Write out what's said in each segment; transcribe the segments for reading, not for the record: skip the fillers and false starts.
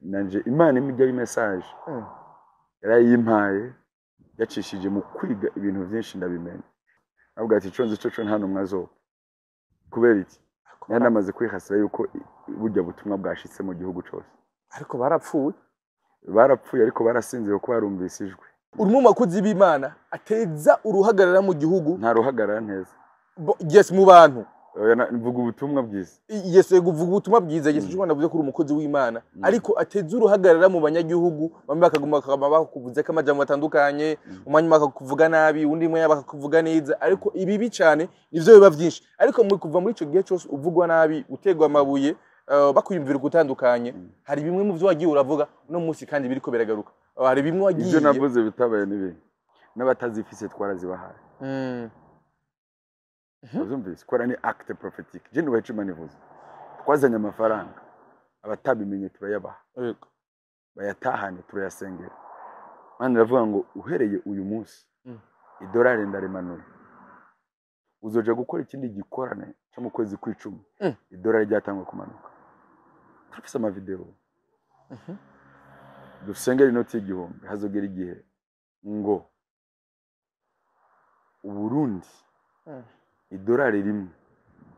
nanje Imana imijya message yarayimpaye yacishije mu kwiga ibintu byinshi ndabimenya avuga ati conze cyo nta numwe azo kubera iki yanamaze kwihasira yuko burya butumwa bwashitse mu gihugu cyose ariko barapfuye ariko barasinziye ko barumvise ijwi urimo makuzi b'Imana ateza uruhagarara mu gihugu nta ruhagarara neza yes mu bantu mvuga ubutumwa bwiza yes guvuga ubutumwa bwiza yes cyo navuze ko uri umukozi w'Imana ariko ateza uruhagarara mu banyagihugu bamwe bakaguma bakuvuze ko amajambo atandukanye umwanya bakakuvuga nabi undi mwe bakakuvuga neza ariko ibibi cyane nivyo biba byinshi ariko muri kuva muri ico gihe cyose uvugwa nabi utegwa amabuye bakuyumvira gutandukanye hari bimwe mu byo wagiye uravuga no munsi kandi biriko beragaruka hari bimwe wagiye ibyo navuze bitabaye nibi n'abatazifise twarazibahaye uzumvise ko ni acte prophétique je nubaye Imana ivuze twazanye amafaranga abatabimenye turayabaha yego bayatahane turayasengera Mana iravuga ngo uhereye uyu munsi idolari ndarimanuye uzoja gukora ikindi gikorane cyo mu kwezi kw'icumi idolari ryatangwa kumanuka turafise ama video dusengera inoti y'igihumbi hazogera igihe ngo Uburundi idolari rimwe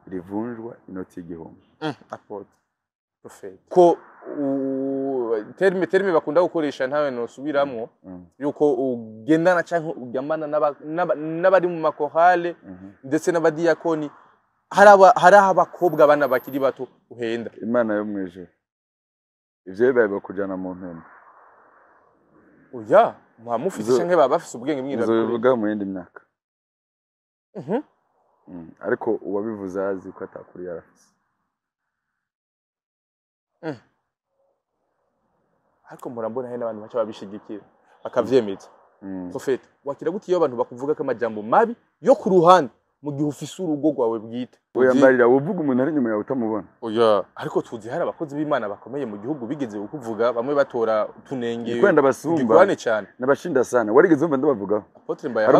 rivunjwa inoti y'igihumbi apote prophet ko terme bakunda gukoresha ntawe no subiramwo yuko ugendana canke ugambana n'abari mu makorale ndetse n'abadiyakoni hari abakobwa bana bakiri bato uhenda Imana yo mwijuru ivyo bibaye bakujana mu mpema oya muhamufise canke baba bafise ubwenge mwira bivuga mu yindi myaka ariko uwabivuze azi ko atakuri yarafise ariko murambona he n'abantu bacha babishigikira bakavyemeza Prophet wakira gute iyo abantu bakuvuga ko amajambo mabi yo ku ruhande mu gihe ufise urugo rwawe bwite oya mbarira uvuga umuntu ari nyuma yawe utamubona oya ariko tuzi hari abakozi b'Imana bakomeye mu gihugu bigeze kuvuga bamwe batora tunenge kwenda basumba cyane nabashinda sana warigeze umva ndabavugaho Apotre Mbaye hari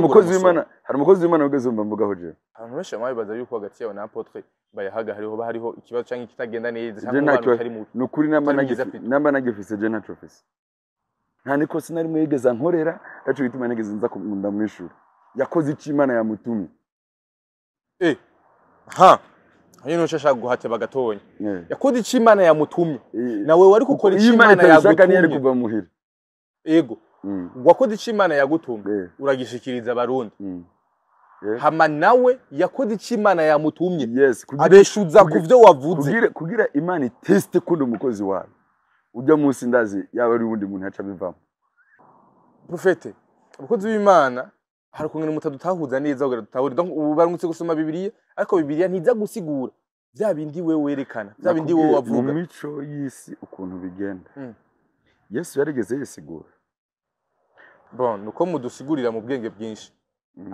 umukozi w'Imana ugeze umva mvugaho je abantu benshi amabibaza yuko hagati yawe na Apotre Mbaye hariho ikibazo cyangwa kitagenda neza cyangwa abantu batari mu nukuri namba nagifise je ntaco fise nta niko sinari mwigeza nkorera yacu bituma nigeze nza kumunda mwishuri yakoze iki Imana yamutumye Hayo nshaka guhate bagatonya yakoze iki Imana yamutumye nawe wari gukora iki Imana yagutumye kuva muhira ego wakoze iki Imana yagutumye uragishikiriza abarundi hama nawe yakoze iki Imana yamutumye abeshuza kuvyo wavuze kugira Imana iteste kundi umukozi wawe ujya munsi ndazi yaba ari ubundi muntu aca bivamo Profete abakozi b'Imana hari kumwe n'umutadutahuza neza ugaratahura donc ubu baramutse gusoma Bibiliya ariko Bibiliya ntiza gusigura bya bindi we werekana bya bindi we wavuga mu mico y'isi ukuntu bigenda Yesu yarigeze yisigura bon nuko mudusigurira mu bwenge bwinshi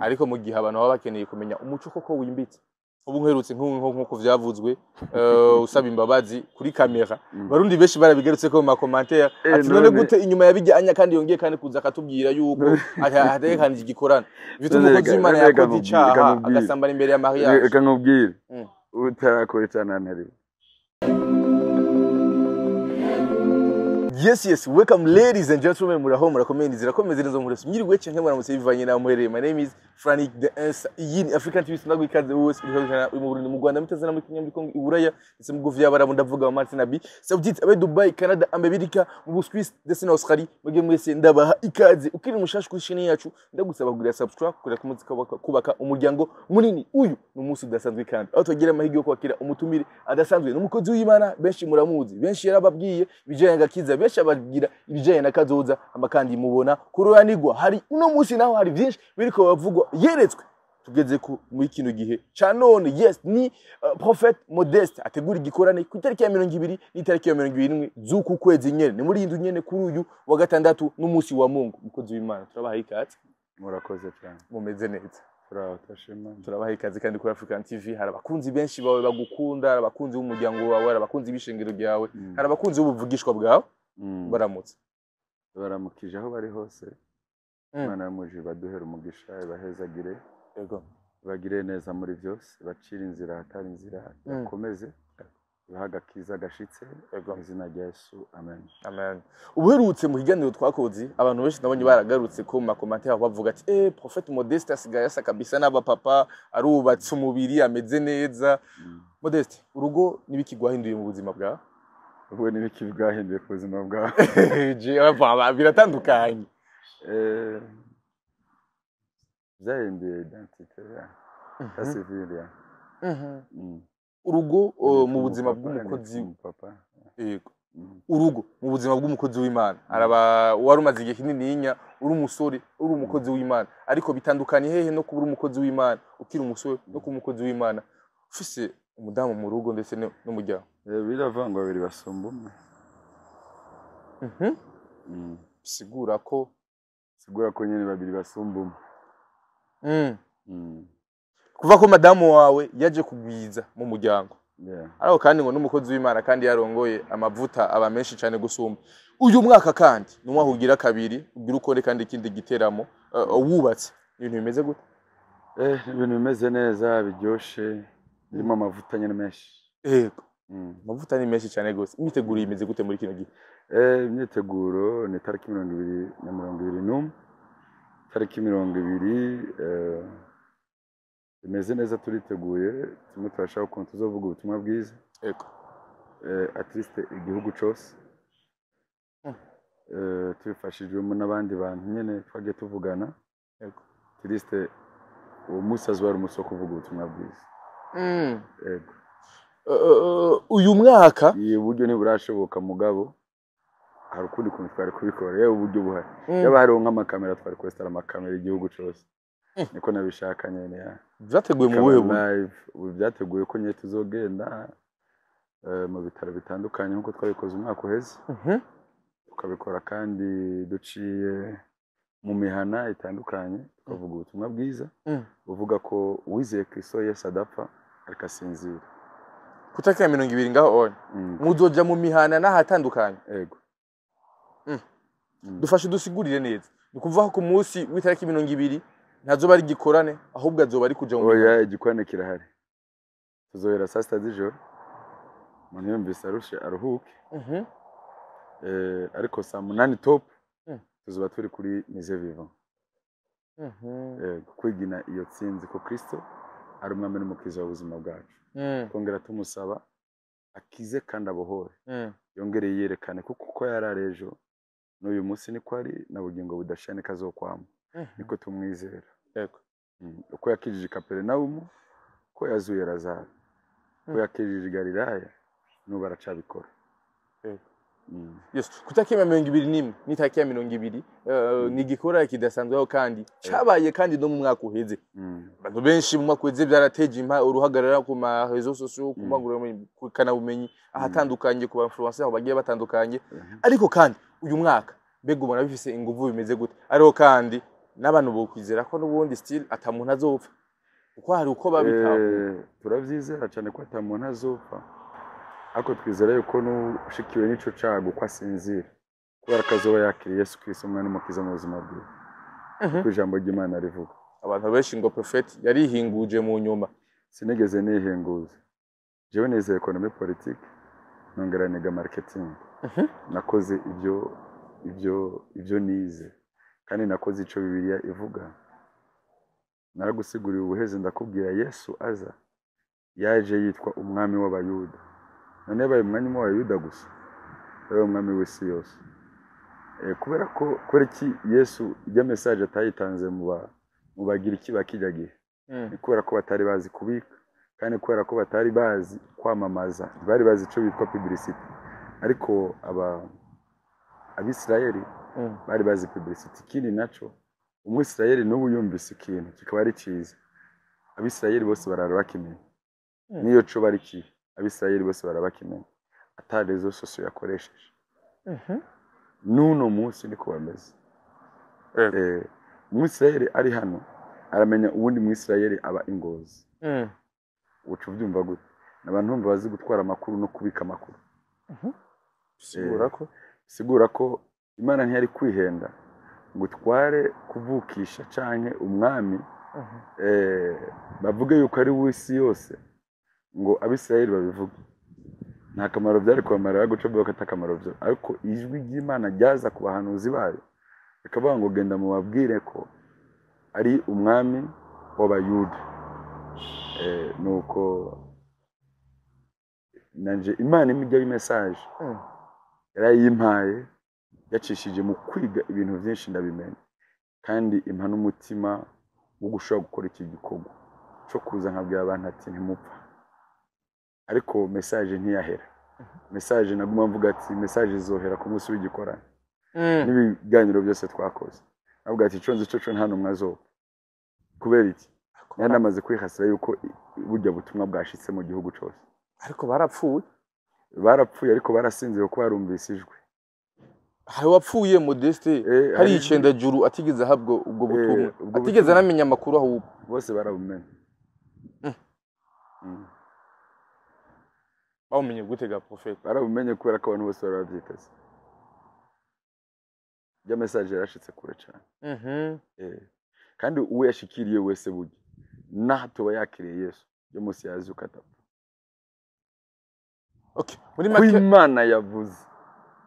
ariko mu gihe abantu baba bakeneye kumenya umuco koko wimbitse ubu nkerutse nkuko vyavuzwe usaba imbabazi kuri kamera barundi benshi barabigarutse ko mu commentaire ati none gute inyuma yabijyanya kandi yongeye kandi kuza akatubwira yuko atekanije igikorana bituma umukozi w'Imana yakoze icaha agasambana imbere ya mariage reka nkubwire utarakora cyane ntari Yes, welcome ladies and gentlemen, muraho murakomeye zirakomeze nzo murese nyirigwe cyane muramutse bivanye na muhereye. My name is Frank the Answer. Iyi ni African TV ndagwe ikaze wose uri mu Burundi mu Rwanda mutazana muri Kenya muri Kongo Iburaya ndetse mu Govya barabu ndavuga Martin Nabi Saudite abe Dubai Canada Amerika mu Buswiss ndetse na Australia mugiye mwese ndabaha ikaze ukiri mushasha ku channel yacu ndagusaba kugura subscribe kugura ku muzika kubaka umuryango munini uyu ni umunsi udasanzwe kandi aho tugira amahirwe yo kwakira umutumire adasanzwe n'umukozi w'Imana benshi muramuzi benshi yarababwiye bijanye gakiza benshi ababwira ibijanye na kazoza amakandi mubona kuroyanirwa hari uno munsi naho hari byinshi biriko bavugwa yeretswe tugeze ku muri kino gihe canone yes ni Prophet Modeste ategura igikorane ku itariki ya 20 n'itariki ya 21 z'uku kwezi nyene ni muri indu nyene kuri uyu wa gatandatu n'umunsi wa Mungu mukozi w'Imana turabaha ikaze murakoze cyane mumeze neza turabashima turabaha ikaze kandi kuri African TV hari abakunzi benshi bawe bagukunda hari abakunzi b'umuryango wawe hari abakunzi b'ishengero ryawe hari abakunzi b'ubuvugishwa bwawe baramutse baramukije aho bari hose Imana yamuje baduhera umugisha ibahezagire yego bagire neza muri byose bacira inzira hatari inzira yakomeze bihaga kiza gashitse mu izina rya Yesu amen. Amen. Ubuherutse mu kiganiro twakoze abantu benshi nabonye baragarutse ko mu makomantere bavuga ati Prophet Modeste asigaye asa kabisa n'aba papa arubatse umubiri ameze neza. Modeste urugo nibiki gwahinduye mu buzima bwawe? Ubu nibiki bwahinduye ku buzima bwawe? Je biratandukanye. Byahinduye identité ya. Ça civile. Urugo mu buzima bw'umukozi papa. Yego. Urugo mu buzima bw'umukozi w'Imana araba warumaze igihe kinini yinya uri umusore uri umukozi w'Imana ariko bitandukanye hehe no kubura umukozi w'Imana ukiri umusore no kuba umukozi w'Imana ufise umudamu mu rugo ndetse n'umuryango biravangwa babiri basumba umwe. sigura ko nyine babiri basumba umwe. kuva ko madamu wawe yaje kugwiza mu muryango Yeah. ariko kandi ngo n'umukozi w'Imana kandi yarongoye amavuta aba menshi cyane gusumba uyu mwaka kandi numwa hugira kabiri ugira ukore kandi ikindi giteramo wubatse ibintu bimeze gute? Ibintu bimeze neza biryoshe birimo amavuta nyine menshi. Yego. Amavuta ni menshi cyane gose. Imyiteguro imeze gute muri kino gihe? Imyiteguro ni tariki 2021 tariki 20 imeze neza turiteguye tumwe turashaka ukuntu tuzovuga ubutumwa bwiza. Yego. At least igihugu cyose tubifashijwemo n'abandi bantu nyene twagiye tuvugana. Yego. At least uwo munsi azwara umusoko kuvuga ubutumwa bwiza. Yego. Uyu mwaka iyi buryo ntiburashoboka mugabo hari ukundi kuntu twari kubikora yewe uburyo buhari yaba hariho nk'amakamera twari kwesitara amakamera igihugu cyose niko nabishaka nyene ya byateguye mu buhe live ubu byateguye ko nyine tuzogenda mu bitaro bitandukanye nkuko twabikoze umwaka uheze tukabikora kandi duciye mu mihana itandukanye tukavuga ubutumwa bwiza buvuga ko uwizeye Kristo Yesu adapfa ariko asinzira kutakira 20 ngaho on muzoja mu mihana n'ahatandukanye. Yego. Dufashe dusigurire neza nukuvuga ko munsi w'itariki 20 ntazoba ari gikorane ahubwo azoba ari kuja mu oya igikorane kirahari tuzohera saa 7 z'ijoro umuntu yumvise arushe aruhuke ariko saa 8 top tuzoba turi kuri Mise Vivant kwigina iyo tsinzi ko Kristo ari umwami n'umukiza w'ubuzima bwacu kongera tumusaba akize kandi abohore yongere yerekane kuko yararejo n'uyu munsi niko ari na bugingo budashane kazokwama niko tumwizera. Yego. Uko yakijije Kaperinaumu ko yazuye Lazaro ko yakijije Galilaya n'ubu aracabikora. Yes, kutakima 21 nitaki ya 20 ni gikora kidasanzweho kandi cabaye kandi no mu mwaka uheze. Bantu benshi mu mwaka uheze byarateje impa uruhagarara ku ma réseaux sociaux ku kana bumenyi ahatandukanye ku influenceurs bagiye batandukanye ariko kandi uyu mwaka mbega ubona bifise inguvu bimeze gute ariko kandi n'abantu bo kwizera ko n'ubundi still atamuntu azopfa uko hari uko babitaho turavyizera cyane ko atamuntu azopfa ako twizera yuko n'ushikiwe n'ico cago ko asinzira kubera kazoba yakiriye Yesu Kristo umwana n'umukiza mu buzima bwe ku ijambo ry'Imana rivuga. Abantu benshi ngo prophet yarihinguje mu nyuma sinigeze nihinguza jewe nizeye economy politique nongera niga marketing nakoze ibyo nize kandi nakoze ico Bibiliya ivuga naragusiguriye ubuheze ndakubwira Yesu aza yaje yitwa umwami w'abayuda none yabaye umwami w'abayuda gusa yabaye umwami w'isi yose kubera ko iki Yesu ijya message atayitanze mu bagira iki bakijyagiye ni kubera ko batari bazi kubika kandi kubera ko batari bazi kwamamaza bari bazi ico bitwa publicity ariko abisirayeli bari bazi publicity kindi naco umwisirayeli n'ubu yumvise ikintu kikaba ari ciza abisirayeli bose barara bakimenya niyo co bari ki abisirayeli bose barabakimenya atari rezo sosio yakoresheje nuno munsi niko bameze umwisirayeli ari hano aramenya ubundi umwisirayeli aba ingozi uco byumva gute nabantu bumva bazi gutwara amakuru no kubika amakuru sigura ko Imana ntiyari kwihenda ngo tware kuvukisha canke umwami bavuge yuko ari w'isi yose ngo abisirayeli babivuge nta kamaro byari kubamarira guca bwo katakamaro byo, ariko ijwi ry'Imana ryaza ku bahanuzi bayo bikavuga ngo genda mubabwire ko ari umwami w'abayuda. Nuko nanje Imana imijya message yarayimpaye yacishije mu kwiga ibintu byinshi ndabimenya, kandi impa n'umutima wo gushobora gukora iki gikorwa cyo kuza nkabwira abantu ati ntimupfa, ariko message ntiyahera. Message naguma mvuga ati message izohera ku munsi w'igikorano n'ibiganiro byose twakoze. Navuga ati iconze cyo nta numwe azoba, kubera iki namaze kwihasira yuko burya butumwa bwashitse mu gihugu cyose. Ariko barapfuye ariko barasinziye ko barumvise ijwi. Hari wapfuye Modeste, hari icenda juru atigeze ahabwa ubwo butumwa, atigeze anamenya amakuru aho bose barabumenye. Bawumenye gutega prophet? Barabumenye kubera ko abantu bose barabyiteze. Ya message yarashitse kure cyane. Kandi uwe yashikiriye wese burya nato yakiriye Yesu yo musi yazuka atapfa. Okay, muri make Imana yavuze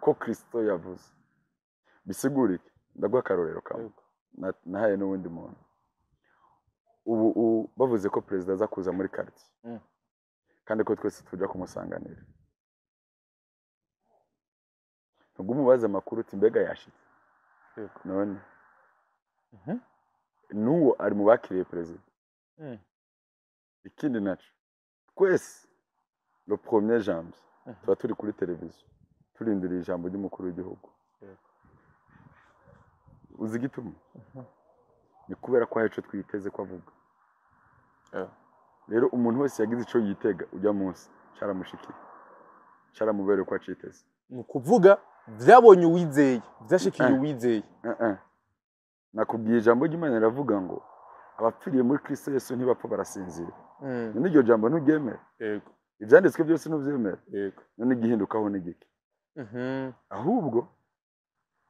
ko Kristo yavuze bisigurike. Ndagwa karorero kamwe nahaye n'ubundi muntu. Ubu bavuze ko president aza kuza muri quartier kandi ko twese tujya kumusanganira, nubwo umubaza amakuru uti mbega yashitse none nuwo ari mu bakiriye president. Ikindi naco twese le premier janvier tuba turi kuri televiziyo turindiriye ijambo ry'umukuru w'igihugu. Uzi gituma ni kubera ko haco twiteze ko avuga. Rero umuntu wese yagize ico yitega ujya munsi caramushikiye, caramubere ko aciteze. Ni kuvuga byabonye uwizeye, byashikiye uwizeye. Nakubwiye ijambo ry'Imana riravuga ngo abapfiriye muri Kristo Yesu ntibapfa barasinzira. None iryo jambo nturyemera? Yego. Ibyanditswe byose ntubyemera? Yego. None igihindukaho n'igiki? Ahubwo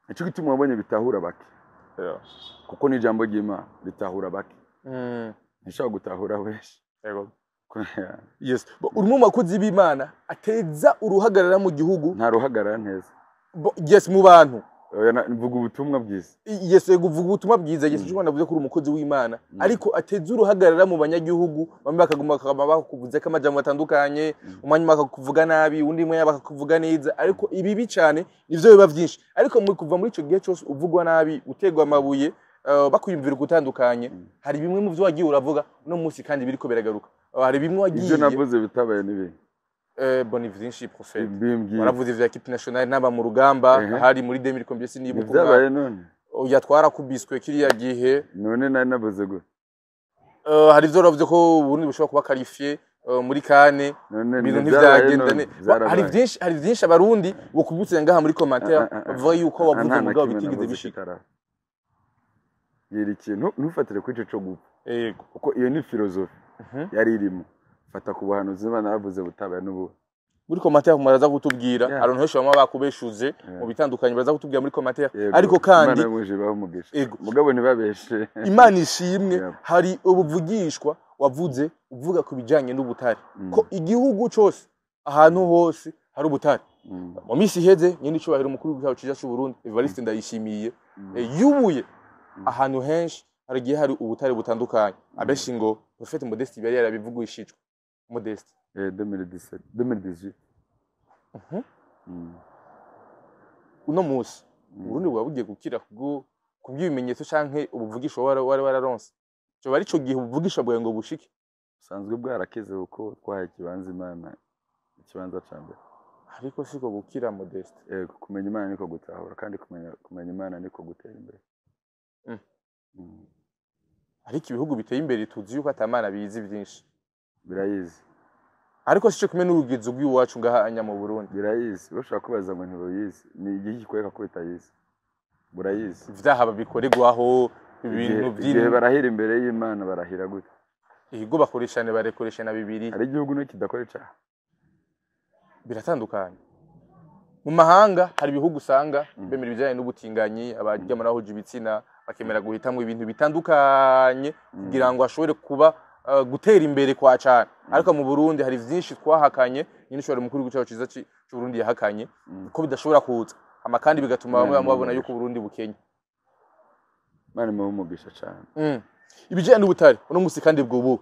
icyo gituma wabonye bitahura bake. Kuko ni ijambo ry'Imana ritahura bake. Ntishaka gutahura wese. Yego. Yes. Urimo makozi b'Imana ateza uruhagarara mu gihugu. Nta ruhagarara neza. Yes, mu bantu. Mvuga ubutumwa bwiza. Yes, uvuga ubutumwa bwiza. Yes, cyo navuze ko uri umukozi w'Imana, ariko ateza uruhagarara mu banyagihugu, bamwe bakaguma bakuvuze ko amajambo atandukanye, umwanya bakakuvuga nabi, undi mwe bakakuvuga neza, ariko ibibi cyane nivyo biba byinshi. Ariko muri kuva muri ico gihe cyose uvugwa nabi, utegwa amabuye, bakuyumvira gutandukanye, hari bimwe mu byo wagiye uravuga no munsi kandi biriko biragaruka. Hari bimwe wagiye ibyo navuze bitabaye nibi. Boni vyinshi prophet. Waravuze vya equipe nationale naba mu rugamba hari muri 2000 nibuka. Byabaye none. Oya twarakubiswe kiriya gihe. None nari navuze go. Hari ivyo ravuze ko Burundi bushobora kuba qualifié muri kane. Ibintu ntivyagenda. Hari vyinshi abarundi bokubutse ngaha muri commentaire bavuga yuko wavuze mugabo bitigeze bishika. Yiri ikintu ntufatire kuri ico cyo gupfa. Yego. Kuko iyo ni filozofi yari irimo. Fata ku bahanuzi Imana yavuze butabaye n'ubu. Muri commentaire muraza kutubwira abantu henshi bamwe bakubeshuze mu bitandukanye baraza kutubwira muri commentaire, ariko kandi Imana yuje bamugisha. Mugabo ntibabeshe. Imana ishimwe hari ubuvugishwa wavuze uvuga ku bijanye n'ubutare ko igihugu cyose ahantu hose hari ubutare. Mu minsi iheze nyine icubahiro umukuru w'igihugu cyacu cy'u Burundi Evariste Ndayishimiye yubuye ahantu henshi haragiye hari ubutare butandukanye. Abeshi ngo Prophet Modeste yari yarabivugishijwe. Modeste 2018. Uno musi Burundi bwabugiye gukira kubw'ibimenyetso canke ubuvugisho wari wararonse. Cyo bari ico gihe ubuvugisho bwawe ngo bushike. Sanzwe bwarakeze uko twahaye kibanza Imana ikibanza cyambere. Ariko siko gukira Modeste. Kumenya Imana niko gutahura kandi kumenya Imana niko gutera imbere. Ariko ibihugu biteye imbere tuzi yuko atamana bizi byinshi. Birayizi. Ariko sico kumwe n'urugizo rw'iwacu ngaha mu Burundi. Birayizi. Bashaka kubaza ngo ntibayizi. Ni igihe kikweka ko bitayizi. Burayizi. Vyaha bikorerwaho ibintu by'ibintu barahira imbere y'Imana barahira gute. Ihigo bakoreshane barekoreshana bibiri. Ari igihugu no kidakoresha. Biratandukanye. Mu mahanga hari ibihugu usanga bemera ibijyanye n'ubutinganyi, abaryama naho ibitsina bakemera guhitamwe ibintu bitandukanye kugira ngo ashobore kuba gutera imbere kwa cyane ariko mu Burundi hari vyinshi twahakanye nyine ushobora mukuru w'igihugu cyacu ciza cy'u Burundi yahakanye ko bidashobora kuza ama kandi bigatuma bamwe babona yuko Burundi bukenya mane mu mugisha cyane ibijyanye n'ubutare uno musi kandi bw'ubu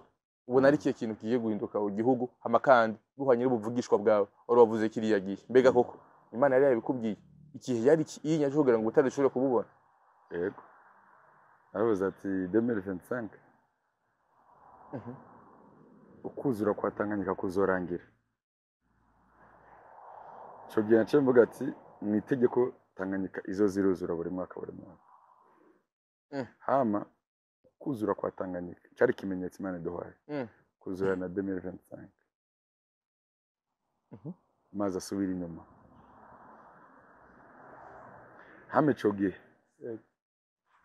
ubona ari kiye kintu kigiye guhinduka mu gihugu ama kandi buhanye n'ubuvugishwa bwawe wari wavuze kiriya gihe mbega koko Imana yari yabikubwiye ikihe yari yinyaje kugira ngo ubutare ushobore kububona yego aravuze ati 2025 ukuzura kwa Tanganyika kuzorangira cyo gihe naciye mvuga ati mu itegeko Tanganyika izo ziruzura buri mwaka hama kuzura kwa Tanganyika cyari kimenyetso Imana iduhaye kuzura na 2025 maze asubira inyuma hame cyo gihe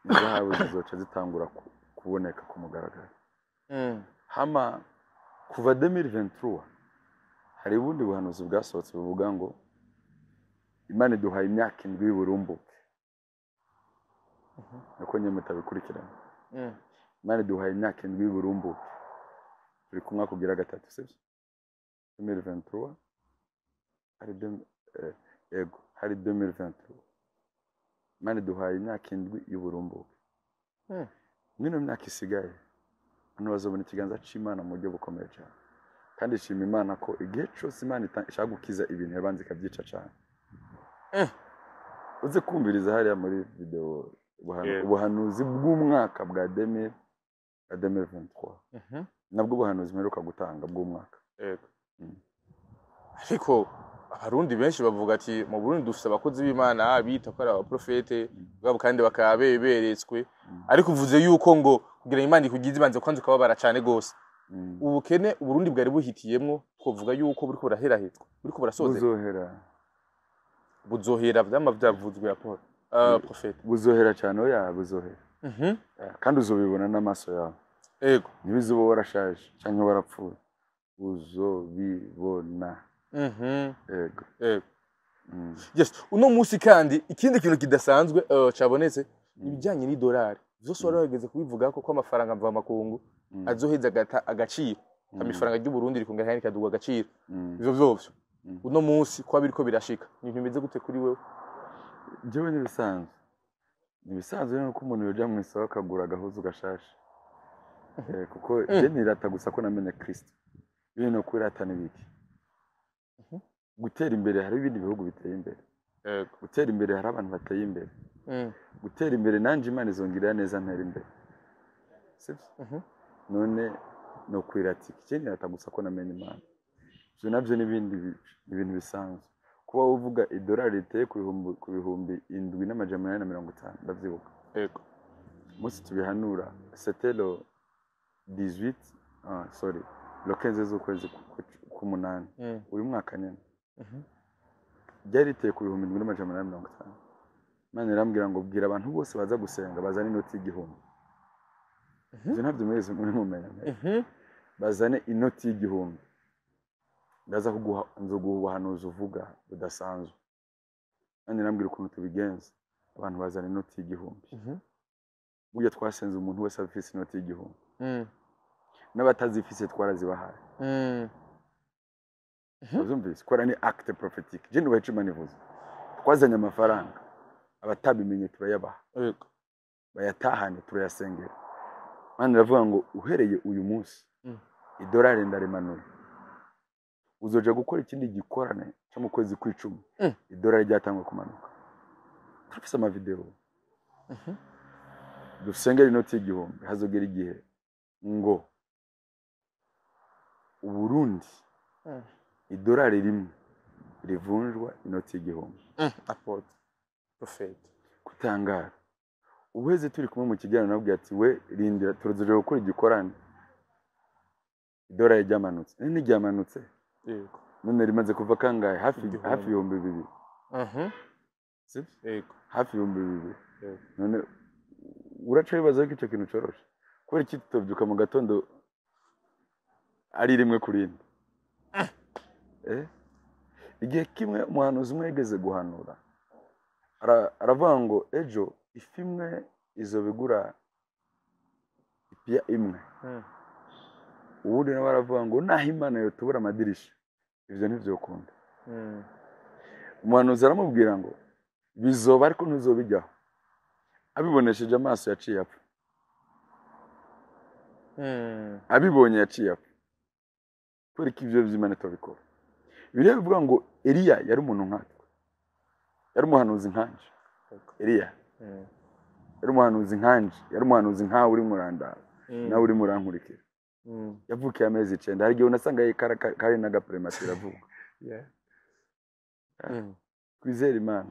zahawe zizoca zitangura kuboneka ku mugaragaro hama kuva 2023 hari ubundi buhanuzi bwasohotse buvuga ngo Imana iduhaye imyaka 7 y'uburumbuke nako nyine mutabikurikirana Imana iduhaye imyaka 7 y'uburumbuke turi kumwa kugira gatatu sibyo 2023 hari 2023 Imana iduhaye imyaka 7 y'uburumbuke mwino myaka isigaye hano bazobona ikiganza c'Imana mu buryo bukomeye cyane kandi shima Imana ko igihe cyose Imana ishaka gukiza ibintu yabanze ikabyica cyane uze kumviriza hariya muri video ubuhanuzi bw'umwaka bwa 2023 nabwo ubuhanuzi mperuka gutanga bw'umwaka yego ariko abarundi benshi bavuga ati mu Burundi dufite abakozi b'Imana bita ko ari abaprofete bwabo kandi bakaba beretswe ariko uvuze yuko ngo kugira Imana ikugize ibanze kwanze ukababara cyane gose ubukene Burundi bwari buhitiyemwo twovuga yuko buriko buraherahezwa buriko burasoze buzohera vyama vyavuzwe raporo profete buzohera cyane oya buzohera kandi uzobibona n'amaso yawe yego nibizubo warashaje cyangwa warapfuye uzobibona yego yes uno musi kandi ikindi kintu kidasanzwe cabonetse ibijyanye n'idolari zose warageze kubivuga ko amafaranga mva makungu azoheza agaciro amafaranga y'u Burundi rikunga kandi kaduga agaciro ivyo vyose uno musi kwa biriko birashika ibintu bimeze gute kuri wewe jewe nibisanzwe nuko umuntu yoja mu isoko akagura agahuzu gashasha kuko je nirata gusa ko namenye Kristo ibintu kwiratana ibiki gutera imbere hari ibindi bihugu biteye imbere gutera imbere hari abantu bateye imbere gutera imbere nanje Imana izongirira neza ntera imbere sibyo none no kwirata ikindi nirata gusa ko namenye Imana byo navyo n'ibindi ibintu bisanzwe kuba uvuga idolari riteye ku bihumbi 7,850 ndavyibuka yego musi tubihanura c'était le 18 le 15 z'ukwezi k'umunani uyu mwaka nyene byari riteye ku bihumbi 7,850 Imana irambwira ngo bwira abantu bose baza gusenga bazane inoti y'igihumbi ivyo ntabyo mwese muri mumenya bazane inoti y'igihumbi ndaza kuguha nzoguha ubuhanuzi uvuga budasanzwe kandi nambwira ukuntu tubigenza abantu bazana inoti y'igihumbi burya twasenze umuntu wese afise inoti y'igihumbi n'abatazifise twarazibahaye uzumvise ko ni acte prophétique je nubaye Imana ivuze twazanye amafaranga abatabimenye turayabaha bayatahane turayasengera Imana iravuga ngo uhereye uyu munsi idolari ndarimanuye uzoja gukora ikindi gikorane cyo mu kwezi kw'icumi idolari ryatangwa kumanuka turafise ama video dusengera inoti y'igihumbi hazogera igihe ngo Uburundi idolari rimwe rivunjwa inoti y'igihumbi apote profete kutangara ubuheze turi kumwe mu kiganiro nabwiye ati we rindira turozoje gukora igikorane idolari ryamanutse nini ryamanutse yego none rimaze kuva kangahe hafi 2,000 yego hafi 2,000 none uraca bibaza ko icyo kintu coroshe kubera iki tutobyuka mu gatondo ari rimwe kurindi igihe kimwe umuhanuzi umwe yigeze guhanura aravuga ngo ejo ifi imwe izobigura ipia imwe ubundi nawe aravuga ngo naho Imana yotubura amadirisha ivyo ntivyokunda. Umuhanuzi aramubwira ngo bizoba ariko ntuzobijyaho, abibonesheje amaso yaciye apfa. Abibonye yaciye apfa. Kubera ko ivyo vy'Imana tubikora. Bibiliya bivuga ngo Eliya yari umuntu nkatwe, yari umuhanuzi nkanje. Eliya yari umuhanuzi nkanje, yari umuhanuzi nkawe uri murandara nawe uri murankurikira. Yavukiye amezi 9, hari igihe unasanga kari na gaprematira avuga. Twizere Imana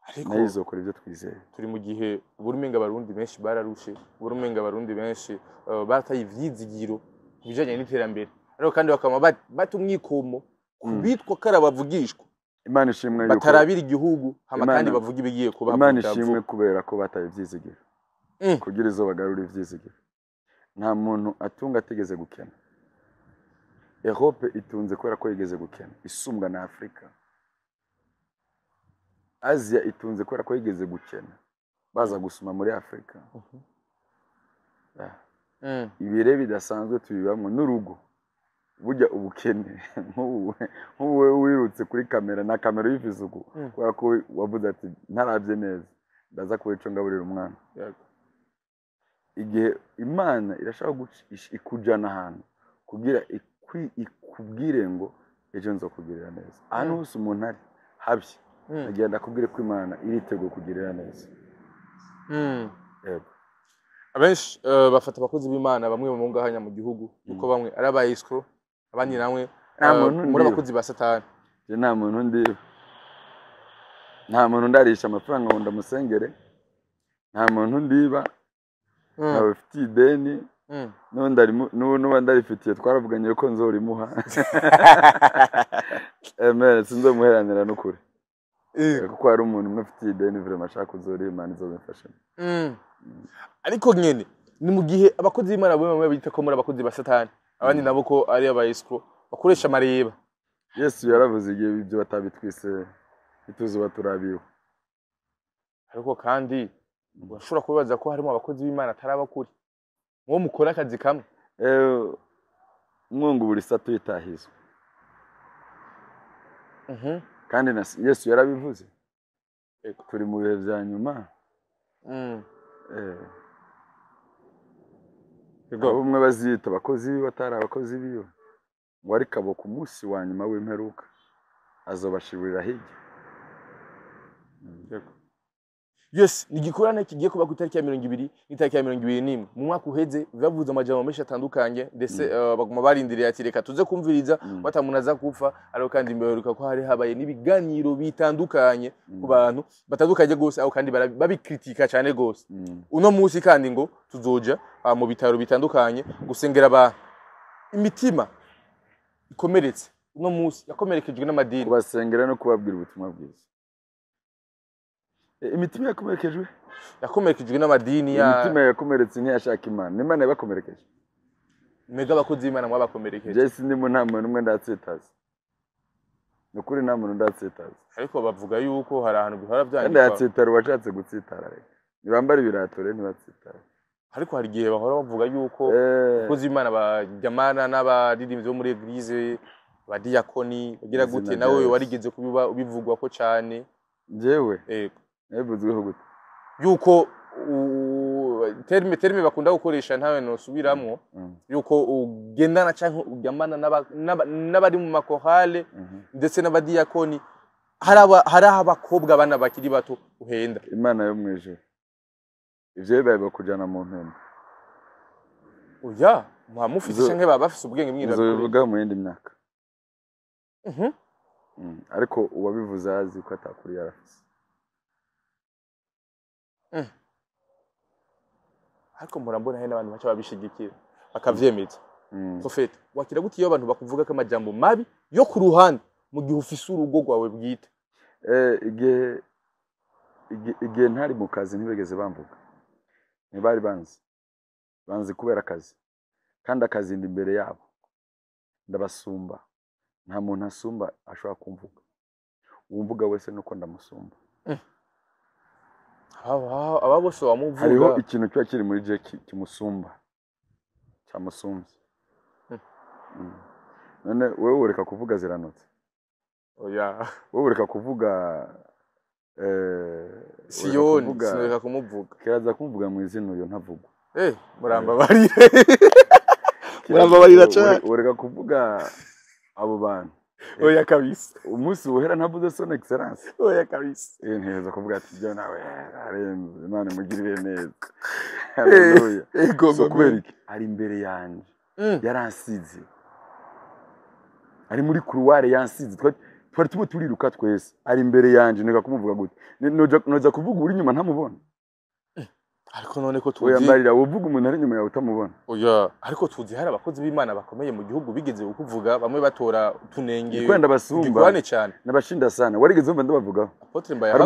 ariko izokora ivyo twizeye. Turi mu gihe uburumenga abarundi benshi bararushe, uburumenga abarundi benshi bataye ivyizigiro bijanye n'iterambere, ariko kandi bakama batumwikomo kubitwa karabavugishwa. Imana ishimwe yuko batarabira igihugu hama kandi bavuga ibigiye kuba. Imana ishimwe kubera ko bataye ivyizigiro kugira izo bagarura ivyizigiro. Nta muntu atunga ategeze gukena. Europe itunze kubera ko yigeze gukena, isumbwa na Afrika. Asia itunze kubera ko yigeze gukena, baza gusuma muri Afrika. Ibire bidasanzwe tubibamwe n'urugo. Burya ubukene nk'uwe wirutse kuri kamera na kamera y'ifizugu kubera ko wavuze ati ntaravye neza ndaza kubico ngaburira umwana. Igihe Imana irashaka ikujana ahantu kugira ikubwire ngo ejo nzokugirira neza. Ahantu hose umuntu ari habi agenda akubwire ko Imana iritego kugirira neza. Abenshi bafata abakozi b'Imana bamwe mu ngahanya mu gihugu uko bamwe ari abayisco abandi namwe muri abakozi ba Satani. Je nta muntu ndarisha amafaranga ngo ndamusengere, nta muntu ndiba, abafite ideni n'ubu ndarifitiye twaravuganye ko nzorimuha. Amen, sinzomuheranira n'ukuri. Kuko hari umuntu umwe afite ideni vraiment ashaka kuzora Imana izobimfasha. Ariko nyene ni mu gihe abakozi b'Imana bamwe bita ko muri abakozi ba Satani, abandi nabo ko ari abayisco bakoresha amareba. Yesu yaravuze igihe ibyo batabitwise ituzuba turabiwe. Ariko kandi urashobora kubaza ko harimo abakozi b'Imana atarabakuri mwo mukora akazi kamwe. Mwungu buri sato yitahizwe. Kandi na Yesu yarabivuze. Turi mu bihe bya nyuma. Umwe bazita abakozi batari abakozi biyo. Ngo ari kabo ku munsi wa nyuma w'imperuka azobashibirira hirya. Yes, ni gikorane kigiye kuba ku itariki ya 20 n'itariki ya 21 mu mwaka uheze. Bavuze amajambo menshi atandukanye ndetse baguma barindiriye ati reka tuze kumviriza batamunaza kupfa. Ariko kandi imberuka ko hari habaye nibiganiro bitandukanye ku bantu batandukanye gose, aho kandi babikritika cyane gose. Uno munsi kandi ngo tuzoja mu bitaro bitandukanye gusengera abantu imitima ikomeretse. Uno munsi yakomerekejwe n'amadini, kubasengera no kubabwira ubutumwa bwiza. Imitima yakomerekejwe n'amadini ya imitima yakomeretse ntiyashaka Imana. Imana yabakomerekeje. Mega abakozi b'Imana mwabakomerekeje. Jesi ndimo nta muntu umwe ndatsitaza. Nukuri nta muntu ndatsitaza. Ariko bavuga yuko hari ahantu bihora byandikwa. Kandi yatsitara washatse gutsitara reka. Nibambara ibiratore ntibatsitara. Ariko hari gihe bahora bavuga yuko abakozi b'Imana bajyamana n'abaririmbyi bo muri eglise abadiyakoni bagira gute, nawe warigeze kubiba ubivugwa ko cyane. Jewe nebuzweho gute yuko terme bakunda gukoresha ntawe no subiramwo yuko ugendana canke ujyamana n'abari mu makorale ndetse n'abadiyakoni hari abakobwa bana bakiri bato uhenda. Imana yo mwijuru ivyo bibaye bakujana mu mpembe. Oya mufise canke baba bafise ubwenge bwinshi bivuga mu yindi myaka. Ariko uwabivuze azi ko atakuri yarafise. Ariko murambona he n'abantu bacha babishigikira bakavyemeza. Profete wakira gute iyo abantu bakuvuga ko amajambo mabi yo ku ruhande mu gihe ufise urugo rwawe bwite? Igihe ntari mu kazi ntibegeze bamvuga. Ntibari banzi kubera akazi. Kandi akazi ndi imbere yabo. Ndabasumba. Nta muntu asumba ashobora kumvuga. Umvuga wese nuko ndamusumba. Aba bose bamuvuga. Hariho ikintu cyo kiri muri je kimusumba. Cyamusumbye. none wewe ureka kuvuga ziranotse oya wowe ureka kuvuga Siyoni sinureka kumuvuga kiraza kumvuga mu izina uyo ntavugwa murambabarire murambabarira cyane ureka kuvuga abo bantu oya kabisa umunsi wohera ntavuze son excellence oya kabisa ntiheza kuvuga ati byo nawe arenze Imana imugirire neza haleluya so kubera iki ari imbere yanjye yaransize ari muri couloir yansize twari tubo turiruka twese ari imbere yanjye nika kumuvuga gute noja kuvuga uri nyuma ntamubona ariko none ko tuzi oya mbarira wovuga umuntu ari nyuma yawe utamubona oya ariko tuzi hari abakozi b'Imana bakomeye mu gihugu bigeze kuvuga bamwe batora tunenge kwenda basumba cyane nabashinda sana warigeze umva ndabavugaho Apotre Mbaye hari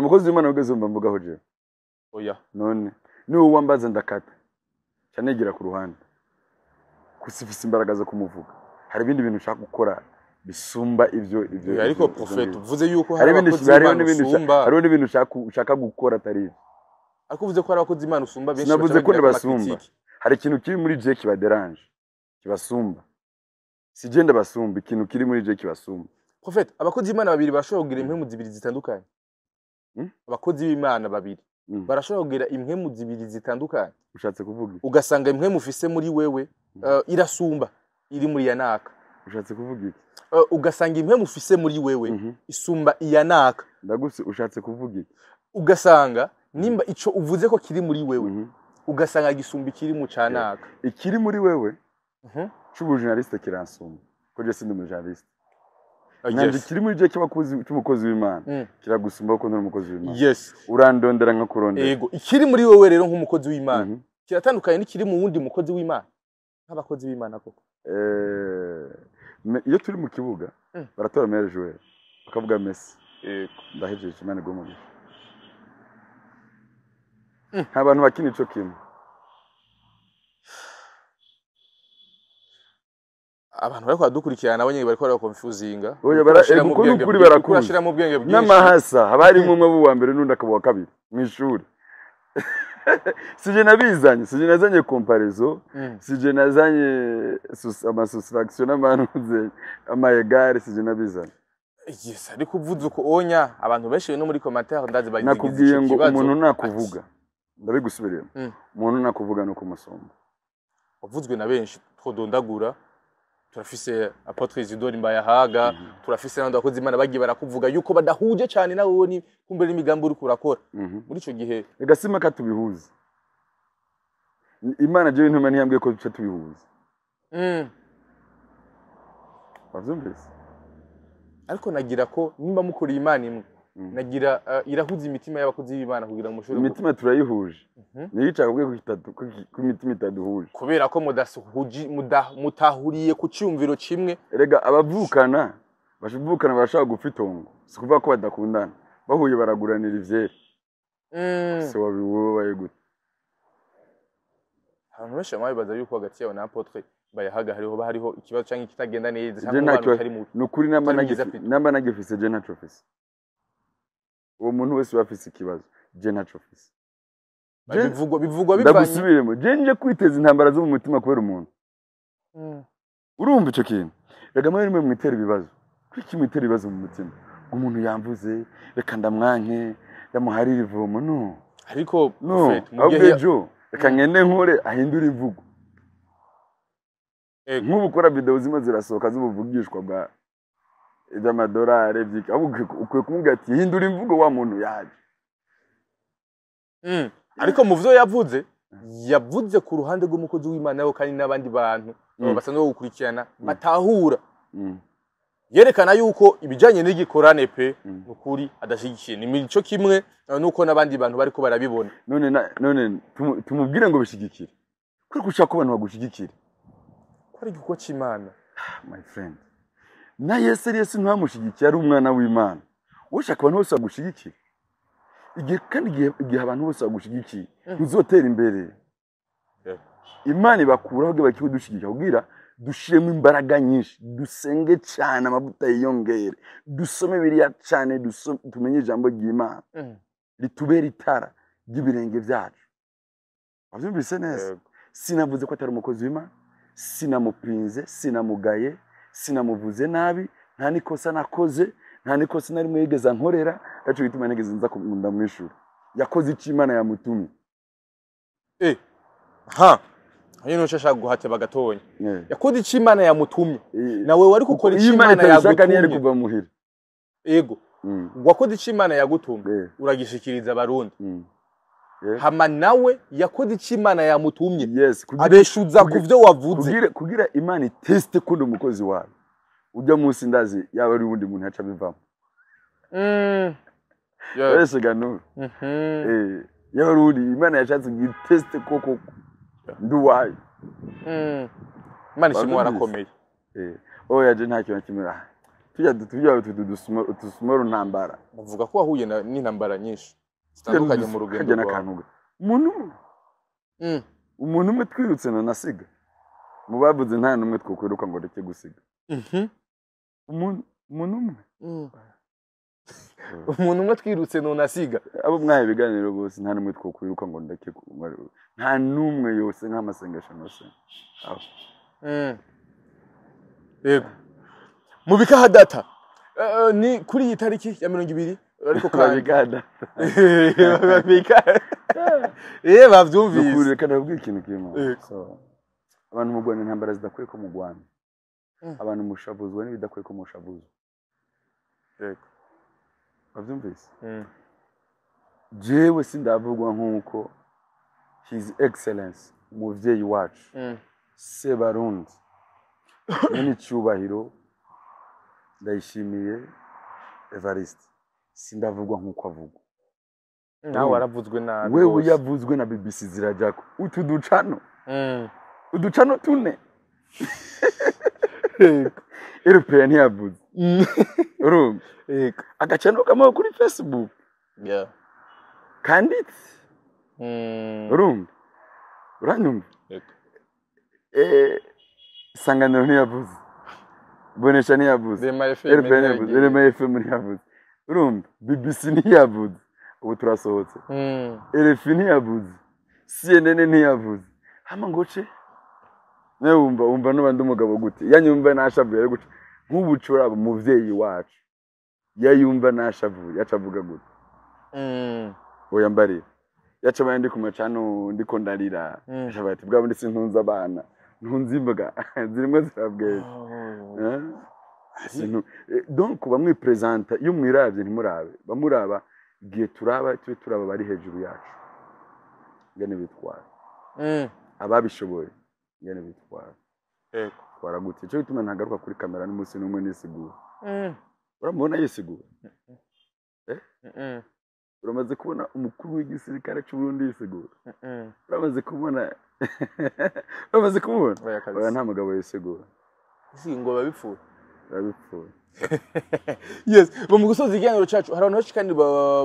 umukozi w'Imana wigeze umva mvugaho je oya none niwe wambaza ndakata cyanegira ku ruhande kusifisa imbaraga zo kumuvuga hari ibindi bintu ushaka gukora bisumba ibyo ariko prophet uvuze yuko hari ibintu ushaka gukora atari ariko uvuze ko hari abakozi Imana usumba benshi navuze ko ndabasumba hari ikintu kiri muri je kibaderanje kibasumba si je ndabasumba ikintu kiri muri je kibasumba prophet abakozi Imana babiri barashobora kugira impemu zibiri zitandukanye abakozi b'Imana babiri barashobora kugira impemu zibiri zitandukanye ushatse kuvuga ugasanga impemu ufise muri wewe irasumba iri muri yanaka ushatse kuvuga iki ugasanga impemu ufise muri wewe isumba iyanaka ndaguse ushatse kuvuga iki ugasanga nimba ico uvuze ko kiri muri wewe ugasanga gisumba ikiri mu canaka ikiri muri wewe cy'ubu journaliste kiransumba ko je sindi mu journaliste nanje kiri muri je cy'umukozi w'Imana kiragusumba ko ntari umukozi w'Imana yes urandondera nka kurondera yego ikiri muri wewe rero nk'umukozi w'Imana kiratandukanye n'ikiri mu wundi mukozi w'Imana nk'abakozi b'Imana koko iyo turi mu kibuga baratora meilleur joueur bakavuga Messi ndahejeje Imana gomugisha abantu bakina ico kimwe abantu bariko badukurikirana abanye bariko barakonfuzinga oya kuko n'ukuri barakushira mu bwenge bwinshi n'amahasa habari umwe wa mbere n'undi akaba wa kabiri mu ishuri sije nabizanye sije nazanye comparaison sije nazanye ama soustraction n'amanuze amayegare sije nabizanye yes ariko uvuze uko onya abantu benshi no muri commentaire ndazi bagize nakubwiye ngo umuntu nakuvuga ndabigusubiriyemo umuntu nakuvuga no kumusomba uvuzwe na benshi twodondagura turafise Apotre Isidore Mbayahaga turafise n'abandi bakozi Imana bagiye barakuvuga yuko badahuje cyane nawe woni kumbe n'imigambi uri kurakora muri ico gihe egasima katubihuza Imana je ntuma ntiyambwiye ko duce tubihuza bavyumvise ariko nagira ko nimba mukuri Imana imwe nagira irahuza imitima y'abakozi b'Imana kugira ngo mushobore imitima turayihuje niyica kubwe ku imitima itaduhuje kubera ko mutahuriye ku cyumviro kimwe erega abavukana bashaka gufitongo sikuvuga ko badakundana bahuye baraguranira ivyere se wabiwobaye gute abantu benshi babibaza yuko hagati yawe na Apotre Mbayahaga hariho ikibazo cyangwa kitagenda neza cyangwa abantu batari mu nukuri namba nagifise je ntaco fise uwo muntu wese bafise ikibazo je ntaco fise bivugwa bivanye ndagusubiremo je nje kwiteza intambara zo mu mutima kubera umuntu urumva ico kintu rega mwe rimwe mwitera ibibazo kwiki mwitera ibibazo mu mutima umuntu yamvuze reka ndamwanke ndamuharira ivomo no ariko prophet mugihe reka ngende nkore ahindura imvugo nk'ubu ukora video zimwe zirasohoka z'ubuvugishwa bwa iby'amadolari ukwiye kumubwira ati hindura imvugo wa muntu yaje ariko mu byo yavuze ku ruhande rw'umukozi w'Imana nawe kandi n'abandi bantu basanzwe gukurikirana batahura yerekana yuko ibijanye n'igikorane pe ukuri adashigikiye ni mico kimwe nuko n'abandi bantu bariko barabibona none tumubwire ngo bishigikire kuri gushaka abantu bagushigikire ko ari giko cy'Imana my friend na Yesu ntamushigikiye ari umwana w'Imana ushaka abantu bose bagushigikire igihe abantu bose bagushigikiye ntuzotera imbere Imana ibakuraho bwe bakidushyigikira kugira dushiremo imbaraga nyinshi dusenge cyane amavuta yiyongere dusome biriya cyane tumenye ijambo ry'Imana ritubera itara ry'ibirenge byacu wabyumvise neza sinavuze ko atari umukozi w'Imana sinamupinze sinamugaye sinamuvuze nabi nta nikosa nakoze nta nikosa na rimwe yigeze nkorera aco bituma nigeze nza kumunda mwishura yakoze iki Imana yamutumye hino nshaka guhate bagatonya yakoze iki Imana yamutumye nawe wari gukora iki Imana yagutumye yari kuva muhira yego wakoze iki Imana yagutumye uragishikiriza abarundi hama nawe yakoze iki Imana yamutumye abeshuza kuvyo wavuze kugira Imana teste kundi umukozi wawe ujya munsi ndazi yaba ari ubundi muntu aca bivamo yes gano yaba ari ubundi Imana yashatse giteste koko nduwaye Imana ishimwe warakomeye oya je nta kintu kimera tujya tudusumoro ntambara bavuga ko wahuye n'intambara nyinshi zitandukanye mu rugendo rwawe umuntu umwe twirutse na nasiga mu bavuze nta numwe twokwiruka ngo ndeke gusiga umuntu umwe twirutse no nasiga abo mwaye biganiro bose nta numwe twokwiruka ngo ndeke nta numwe yose nk'amasengesho nose yego mubika data ni kuri iyi tariki ya 20 ariko kabigada bavyumvise ukuri kana ubwira ikintu kimwe so abantu mu Rwanda intambara zidakwiye ko mu Rwanda abantu mushabuzwa n'ibidakwiye ko mushabuzwa yego bavyumvise jewe sindavugwa nkuko his excellence umuvyeyi wacu Sebarundi ni cyubahiro ndayishimiye Evariste sindavugwa nkuko avugwa nawe waravuzwe nabi wewe yavuzwe na BBC zirajako uducano tune European ntiyavuze urumva agacano kamwe kuri Facebook kanditse urumva uranyumva Isanganiro ntiyavuze Bonesha ntiyavuze Rema FM ntiyavuze urumva BBC ntiyavuze ubu turasohotse RFI ntiyavuze CNN ntiyavuze hama ngoce nawe wumva n'abandi umugabo gute yanyumva nashavuye gute nk'ubucura umuvyeyi wacu yayumva nashavuye yacavuga gute oya mbari yaca bandi ku macano ndiko ndarira bati bwa bundi sintunza abana ntunzi imboga zirimo zirabweye donc bamwe presenta iyo mwiravye ntimurabe bamuraba giye turaba bari hejuru yacu ngene bitwara ababishoboye ngene bitwara twaragute cyo bituma ntagaruka kuri kamera n'umunsi n'umwe nisigura uramubona yisigura uramaze kubona umukuru w'igisirikare cy'u Burundi yisigura uramaze kumubona oya nta mugabo yisigura ngo babipfuye yes mu gusoza iganiro cyacu hari abantu kandi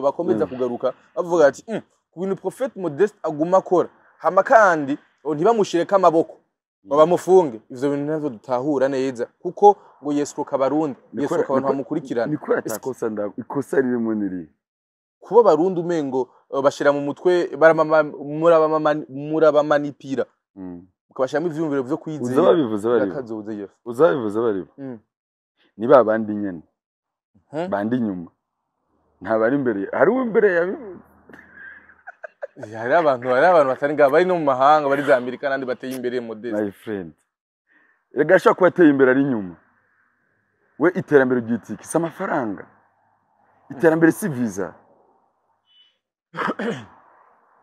bakomeza kugaruka bavuga ati ku bintu Prophet Modeste aguma akora hama kandi ntibamushireka amaboko babamufunge ivyo bintu navyo dutahura neza kuko ngo Yesu kabarundi Yesu abantu bamukurikirana niko atakosa ikosa riri muniri kuba barundi umengo bashira mu mutwe murabamanipira ukabashiramo ivyumviro vyo kwizera uzabivuze bari ni babandi nyene bandi nyuma nta bari imbere hari imbere yabivuze hari abantu batari ngaba bari no mu mahanga bari za Amerika nandi bateye imbere Modeste my friend regasha ko ateye imbere ari nyuma we iterambere ryitiki sa amafaranga iterambere si visa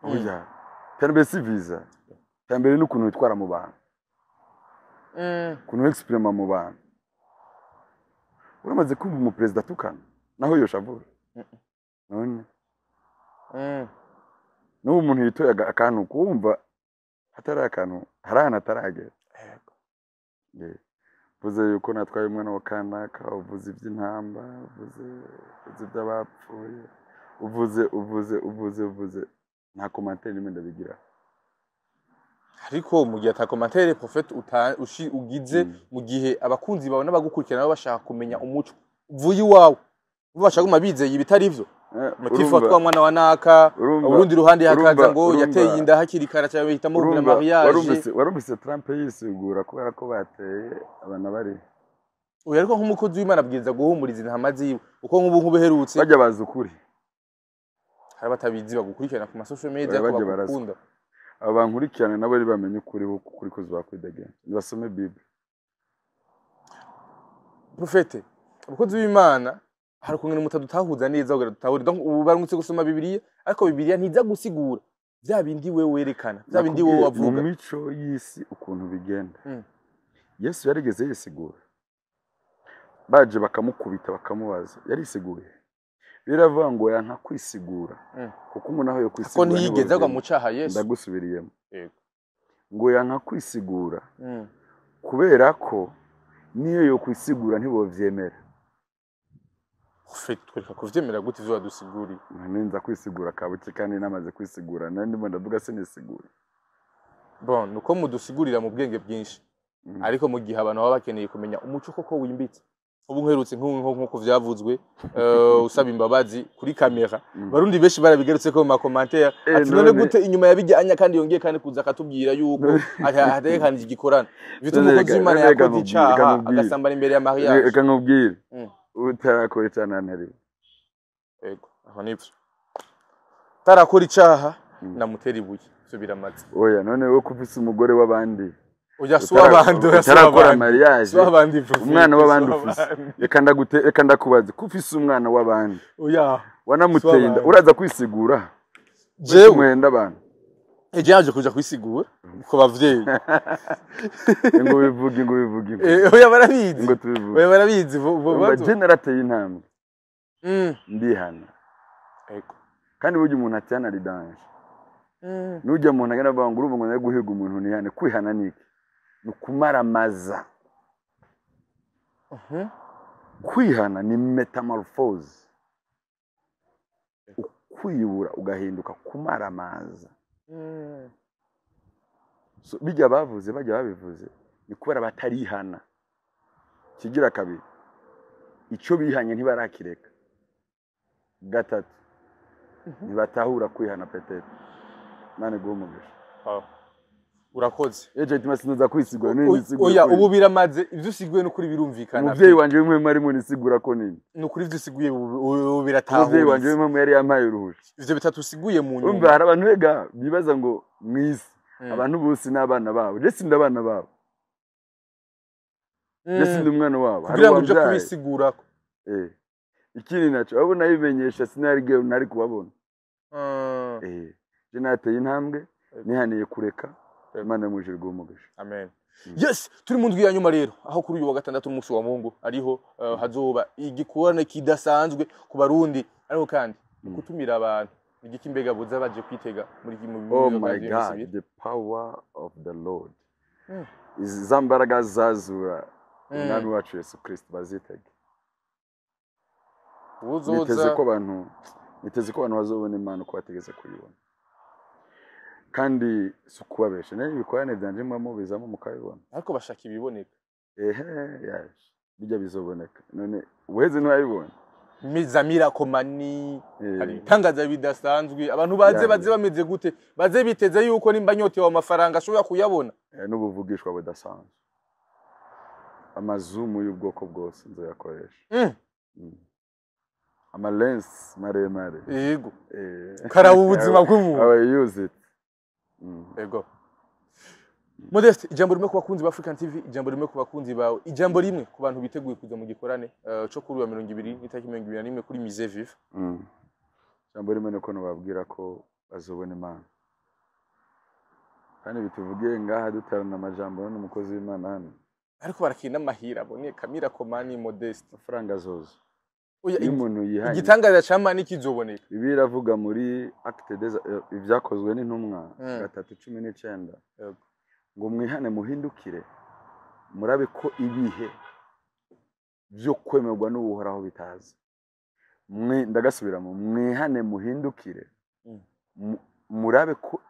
oya iterambere si visa iterambere n'ukuntu witwara mu bantu kuntu exprime mu bantu uramaze kumva mu president tukana naho yoshavura none n'ubu umuntu yitoye akantu kumva hatari akantu harana ataragera vuze yuko natwaye umwana wa kanaka uvuze iby'intamba uvuze iby'abapfuye uvuze nta commentaire nimwe ndabigira ariko mu gihe ata commentaire Prophet ugize mu gihe abakunzi bawe n'abagukurikirana bashaka kumenya umuco vuye iwawe bashaka kumabizeye ibitari ivyo Mutifu atwa mwana wa naka urundi ruhande hakaza ngo yateye inda hakiri kara cyangwa hitamo kugira mariage warumvise Trump yisigura kubera ko bateye abana bari uyu ariko nk'umukozi w'Imana abwiriza guhumuriza intama ziwe uko nk'ubu herutse bajya baza ukuri hari batabizi bagukurikirana ku social media ko bakunda aba bankurikirana nabo bari bamenye ukuri kuzuba kwidegenya nibasome Bible. Profete umukozi w'Imana hari kungena mutadutahuza neza ugira dutahurira ubu barungutse gusoma Bibiliya ariko Bibiliya ntiza gusigura bya bindi we werekana bya bindi wowe wavuga mu mico y'isi ukuntu bigenda. Yesu yarigeze yisigura baje bakamukubita bakamubaza yarisiguye biravuga ngo yanka kwisigura kuko umuntu aho yo kwisigura ko ntiyigeze agwa mu cyaha Yesu ndagusubiriyemo ngo yanka kwisigura kubera ko niyo yo kwisigura ntibovyemera. Twereka kuvyemera gute ivyo wadusiguriye ninza kwisigura kabuke kandi namaze kwisigura nandi mo ndavuga sinisigura bon nuko mudusigurira mu bwenge bwinshi ariko mu gihe abantu baba bakeneye kumenya umuco koko wimbitse ubu nkerutse nkuko vyavuzwe usaba imbabazi kuri kamera barundi benshi barabigerutse ko mu commentaire ati none gute inyuma yabijyanya kandi yongeye kandi kuza akatubwira yuko atekanje igikorana bituma umukozi w'Imana yakoze icaha agasambana imbere ya mariage reka nkubwire utarakora cyane ntari ego aho nivyo tarakora icaha namutera ibuye byo biramaze oya none wo kufisa umugore w'abandi oya suwa bandi tarakora mariage suwa bandi umwana w'abandi ufise reka ndakubaza kufisa umwana w'abandi oya wanamuteye inda uraza kwisigura je mwenda abantu yaje kuja kwisigura ko bavyeyi ngo bivuge oya barabizi ngo tubivuge oya barabizi bo generate y'intambwe ndihana ego kandi burya umuntu atyana ridanje nujya umuntu agenda banga urumva ngo guhiga umuntu nihane kwihana niki nukumaramaza kwihana ni metamorphose ukwiyura ugahinduka kumaramaza so bijya bavuze bajya babivuze ni kubera batarihana kigira kabiri icyo bihanye ntibarakireka gatatu ntibatahura kwihana petete nane guhumugisha urakoze eje timasinuza kwisigura oya ubu biramaze ivyo usiguye no kuri birumvikana umuvyeyi wanje wimwe mari mu nisigura ko nini no kuri ivyo usiguye ubu biratahuza umuvyeyi wanje wimwe yari yampaye uruhusha ivyo bitatu usiguye mu nyuma umva hari abantu ega bibaza ngo mwisi abantu bose n'abana babo je sindi abana babo je sindi umwana wabo kugira ngo uje kubisigura ko ikindi naco abona yimenyesha sinarige nari kubabona je nateye intambwe nihaniye kureka Imana mujirwe umugisha amen yes turi mu ndwi ya nyuma rero aho kuri uyu wa gatandatu umunsi wa Mungu ariho hazoba igikorane kidasanzwe ku barundi ariko kandi gutumira abantu igiki mbega buza baje kwitega muri oh my god the power of the Lord izambaraga zazura umwami wacu Yesu Kristo bazitege niteze ko abantu bazobona Imana ko bategeze kuyibona kandi sukubabesha ne ibikorane byanje mwamo bizamo mukabibona ariko bashaka ibiboneka yaje bijya bizoboneka none weze ntwabibona mizamira komani hari tangaza bidasanzwe abantu baze bameze gute baze biteze yuko nimba nyotewe amafaranga ashobora kuyabona n'ubuvugishwa budasanzwe amazumu y'ubwoko bwose nzoyakoresha amalens maremare yego karaba ubuzima bw'umuntu I use it ego Modeste ijambo rimwe ku bakunzi ba African TV ijambo rimwe ku bakunzi bawe ijambo rimwe ku bantu biteguye kuza mu gikorane cyo kuri wa 20 n'itaki 21 kuri Musée Vif ijambo rimwe nuko nababwira ko bazobona Imana kandi bituvugiye ngaha dutarana amajambo n'umukozi w'Imana hano ariko barakina amahira abone Kamira Komani Modeste faranga zozo umuntu yihanye igitangaza cyamani kizoboneka biravuga muri acte des ibyakozwe n'intumwa 3:19 ngo mwihane muhindukire murabe ko ibihe byo kwemerwa n'ubuhoraho bitaza ndagasubiramo mwihane muhindukire murabe ko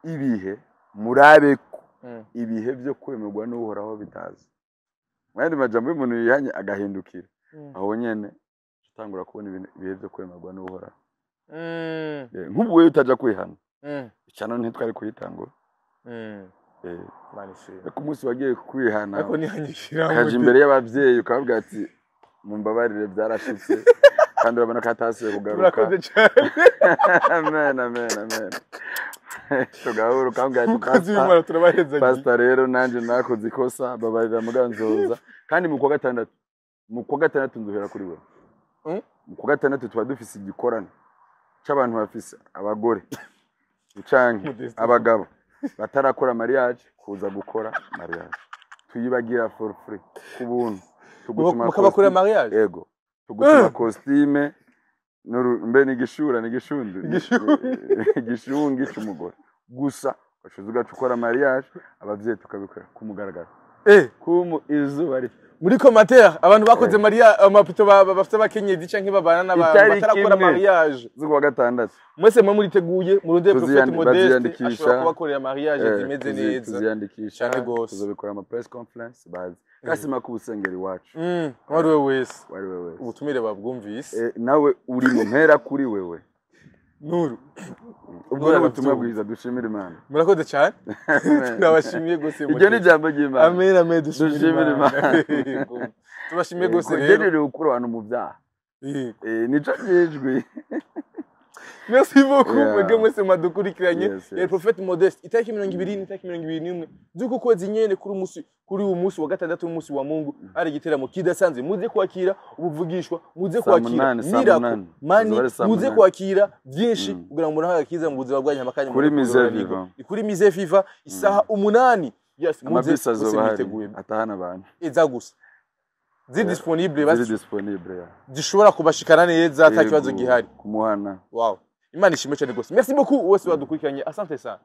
ibihe byo kwemerwa n'ubuhoraho bitaza mwandi majambo y'umuntu yihanye agahindukira aho nyene tangura kubona ibihe byo kwemerwa n'uhoraho nk'ubu wewe utaja kwihana icano ntitwari kuyitangura ku munsi wagiye kwihana ariko nihanyishira kaje imbere y'abavyeyi ukavuga ati mumbabarire byarashitse kandi urabona ko atasiye kugaruka urakoze cyane amen tugahura ukavuga ati mukazi w'Imana turabaheza pastor rero nanje nakoze ikosa babarira muganzoza kandi mu kwa gatandatu nzuhera kuri we mu kwa gatandatu tuba dufise igikorana cy'abantu bafise abagore ucanke abagabo batarakora mariage kuza gukora mariage tuyibagira for free kubuntu tugutuma mukabakora mariage yego tugutuma costume mbe nigishura nigishundi igishungi cy'umugore gusa bashuzuga tukora mariage abavyeyi tukabikora kumugaragara kumu izuba ari muri commentaire abantu bakoze mariage amapito bafite abakenyezi canke babana batarakora mariage zuko gatandatu mwese muriteguye murunde Prophet Modeste ashobora kubakorera mariage zimeze neza tuziyandikisha tuzobikora ama press conference bazi kasima ku busengeri wacu wari we wese ubutumire babwumvise nawe uri mu mpera kuri wewe Nuru ubwo ubutumwa bwiza dushimira Imana murakoze cyane ndabashimiye gose ibyo ni jambo ry'Imana amen dushimira Imana tubashimiye gose rero ukuri abantu mu byaha nico cyejwe Merci beaucoup mwege mwese madukurikiranye ya Prophet Modeste itariki 20 itariki 21 zuko kwezi nyene kuri uyu munsi wa gatandatu umunsi wa Mungu ari giteramo kidasanzwe muze kwakira ubuvugishwa muze kwakira miracle mani muze kwakira byinshi kugira ngo nahaga kiza mu buzima bwanyu amakanya kuri Mise Viva isaha 8 yes muze miteguye atahana abantu eza gusa disponible basi zishobora kubashikana neza ata kibazo gihari kumuhana wow Imana ishimwe cyane gose merci beaucoup wose wadukurikiranye asante sana